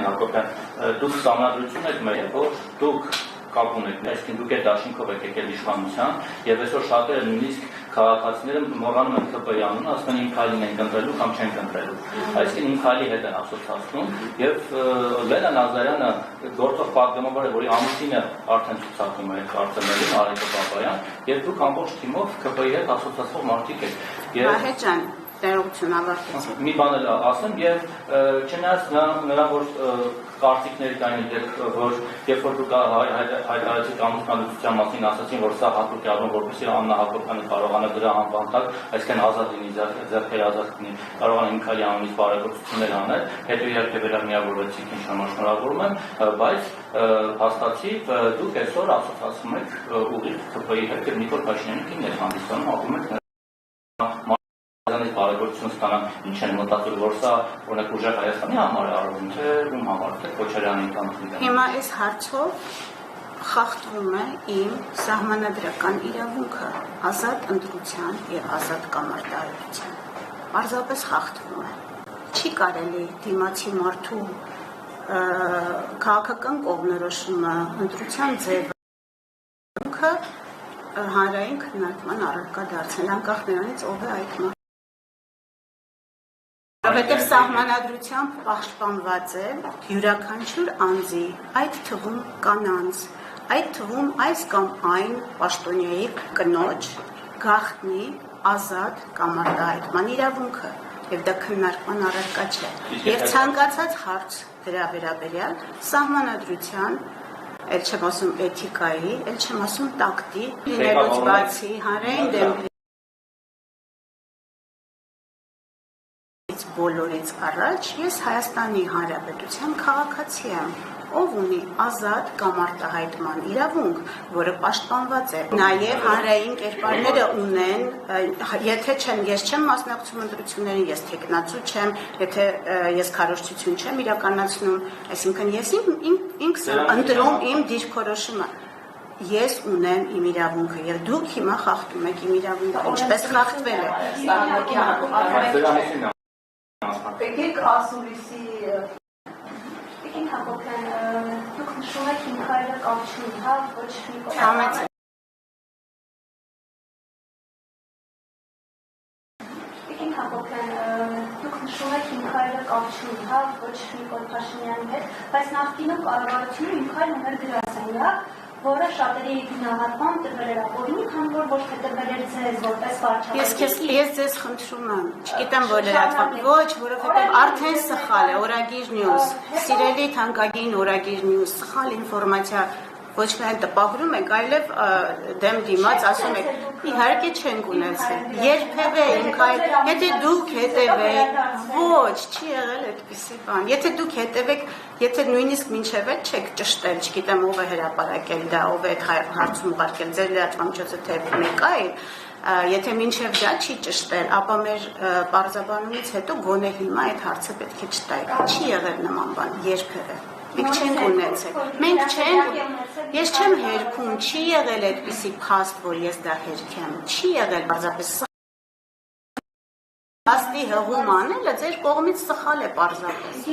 Պարոն Հակոբյան, դուք սահմանադրություն եք մեր, որ դուք կապ ունեք, այսինքն դուք այդ դաշինքով եք եկել իշխանության, եւ այսօր շատերը նույնիսկ քաղաքացիները մոռանում են ԿՊ-ի անունը, ասում են իմ քայլին են կընտրելու կամ չեն կընտրելու։ Այսինքն իմ քայլի հետ են ասոցացնում եւ Լենա Նազարյանը գործող պատգամավոր է, որի ամուսինը արդեն ցուցակում է կարծենալին Արեգ Բաբայան, եւ դուք ամբողջ թիմով ԿՊ-ի հետ ասոցացող մարդիկ եք։ Վահե ջան, ներողություն ավարտեցի։ Մի բան էլ ասեմ եւ չնայած նրա որ կարծիքներ կային, որ երբ որ դուք հայտարարեցիք ամուսնալուծության մասին, ասացին, որ սա հատուկ է առնում, որպեսզի Աննա Հակոբյանը կարողանա դրա անվան տակ, այսինքն ազատ լինի, ձեռքերը ազատ լինի, կարողանա իմ քայլի անունից բարեգործություններ անել, հետո իհարկե վերամիավորվեցիք, ինչ համար շնորհավորում եմ, բայց հաստատի դուք այսօր ասոցացում եք ուղիղ ԿՊ-ի հետ եւ Նիկոլ Փաշինյանի քին եք հանդիսանում, ապրում եք բարեգործություն ստանան, ինչ են մտածում, որ սա օրինակ ուժեղ Հայաստանի համար է արվում, թե ում համար, թե Քոչարյանի ընտանիքի։ Հիմա այս հարցով խախտվում է իմ սահմանադրական իրավունքը ազատ ընտրության եւ ազատ կամարտահայտության։ Պարզապես խախտվում է։ Չի կարելի դիմացի մարդու քաղաքական կողմնորոշումը ընտրության ձևը հանրային քննարկման առարկա դարձնել, անկախ նրանից ով է այդ մարդը։ Որովհետև սահմանադրությամբ պաշտպանված է յուրաքանչյուր անձի, այդ թվում կանանց, այդ թվում այս կամ այն պաշտոնյայի կնոջ գաղտնի ազատ կամարտահայտման իրավունքը, եւ դա քննարկման առարկա չէ։ Եվ ցանկացած հարց դրա վերաբերյալ սահմանադրության, էլ չեմ ասում էթիկայի, էլ չեմ ասում տակտի, լինելուց բացի հանրային դեմ բոլորից առաջ ես Հայաստանի Հանրապետության քաղաքացի եմ, ով ունի ազատ կամարտահայտման իրավունք, որը պաշտպանված է։ Նաև հանրային կերպարները ունեն, եթե ես չեմ մասնակցում ընտրություններին, ես թեկնածու չեմ, եթե ես քարոզչություն չեմ իրականացնում, այսինքն ես ինքս ընտրում իմ դիրքորոշումը։ Ես ունեմ իմ իրավունքը եւ դուք հիմա խախտում եք իմ իրավունքը, ինչպես խախտվել է։ Եկեք ասուլիսի Եկեք Հակոբյան, դուք նշում եք իմ քայլը կապ չունի, հա, ոչ մի Համեցեք։ Եկեք Հակոբյան, դուք նշում եք իմ քայլը կապ չունի, հա, ոչ Նիկոլ Փաշինյանի հետ, բայց նախկինում կառավարությունը իմ քայլը ուներ գրասենյակ, որը շատերի գնահատման տրվել էր ապօրինի, քանի որ ոչ թե տրվել էր ձեզ որպես վարչապետ։ Ես ձեզ խնդրում եմ, չգիտեմ որ լրատվակ, ոչ, որովհետև արդեն սխալ է, օրագիր նյուզ, սիրելի թանկագին օրագիր նյուզ, սխալ ինֆորմացիա, ոչ միայն տպագրում եք, այլև դեմ դիմաց ասում եք, իհարկե չենք ունեցել, երբևէ ինք այլ, եթե դուք հետևեք, ոչ, չի եղել այդպիսի բան, եթե դուք հետևեք, եթե նույնիսկ մինչև էլ չեք ճշտել, չգիտեմ ով է հրապարակել դա, ով է այդ հարցում ուղարկել, ձեր լրատվամիջոցը թե մեկ այլ, եթե մինչև դա չի ճշտել, ապա մեր պարզաբանումից հետո գոնե հիմա այդ հարցը պետք է չտայք, չի եղել նման բան, երբևէ։ Մենք չենք ունեցել, մենք չենք, ես չեմ հերքում, չի եղել այդպիսի փաստ, որ ես դա հերքեմ, չի եղել պարզապես փաստի հղում անելը ձեր կողմից սխալ է պարզապես։